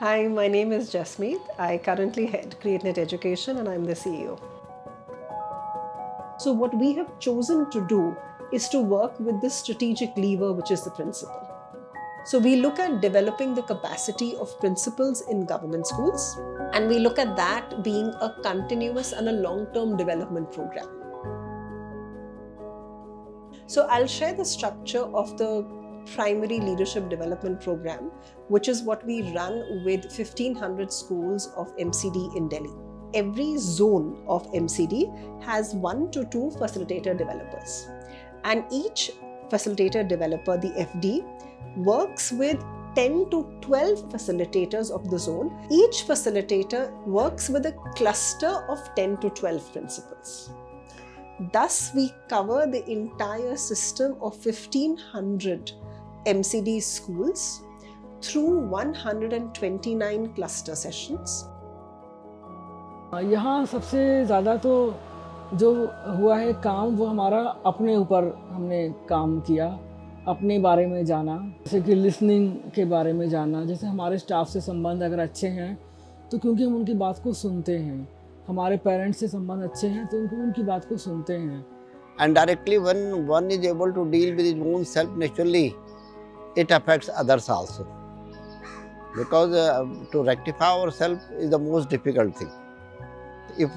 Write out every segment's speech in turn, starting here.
Hi, my name is Jasmeet. I currently head CreateNet Education and I'm the CEO. So what we have chosen to do is to work with this strategic lever, which is the principal. So we look at developing the capacity of principals in government schools, and we look at that being a continuous and a long-term development program. So I'll share the structure of the primary leadership development program, which is what we run with 1500 schools of MCD in Delhi. Every zone of MCD has 1 to 2 facilitator developers, and each facilitator developer, the FD, works with 10 to 12 facilitators of the zone. Each facilitator works with a cluster of 10 to 12 principals. Thus, we cover the entire system of 1500 MCD schools through 129 cluster sessions. यहाँ सबसे ज़्यादा तो जो हुआ है काम, वो हमारा अपने ऊपर हमने काम किया, अपने बारे में जाना, जैसे कि लिसनिंग के बारे में जाना। जैसे हमारे स्टाफ से संबंध अगर अच्छे हैं तो क्योंकि हम उनकी बात को सुनते हैं, हमारे पेरेंट्स से संबंध अच्छे हैं तो उनकी बात को सुनते हैं। And directly when one is able to deal with his own self, naturally it affects others also. Because to rectify ourselves is the most difficult thing. If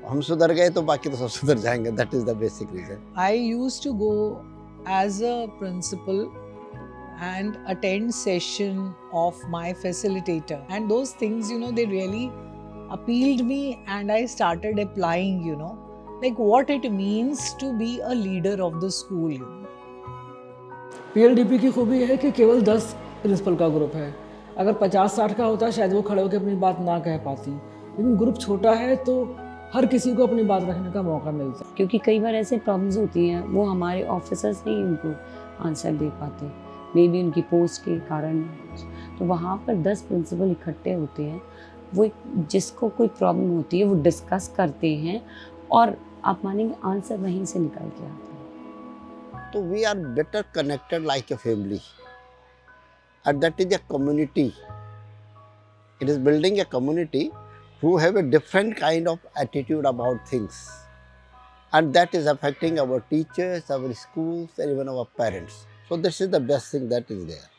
हम सुधर गए तो बाकी तो सब सुधर जाएंगे. That is the basic reason. I used to go as a principal and attend session of my facilitator, and those things, they really appealed me, and I started applying, like what it means to be a leader of the school. PLDP की खूबी है कि केवल 10 principal का group है। अगर 50-60 का होता शायद वो खड़े होकर अपनी बात ना कह पाती, लेकिन ग्रुप छोटा है तो हर किसी को अपनी बात रखने का मौका मिलता है। क्योंकि कई बार ऐसे प्रॉब्लम्स होती हैं, वो हमारे ऑफिसर्स नहीं उनको आंसर दे पाते, मे बी उनकी पोस्ट के कारण। तो वहाँ पर 10 प्रिंसिपल इकट्ठे होते हैं, वो जिसको कोई प्रॉब्लम होती है वो डिस्कस करते हैं और आप मानेंगे आंसर वहीं से निकल के आता है। So we are better connected like a family, and that is a community. It is building a community who have a different kind of attitude about things, and that is affecting our teachers, our schools, and even our parents. So this is the best thing that is there.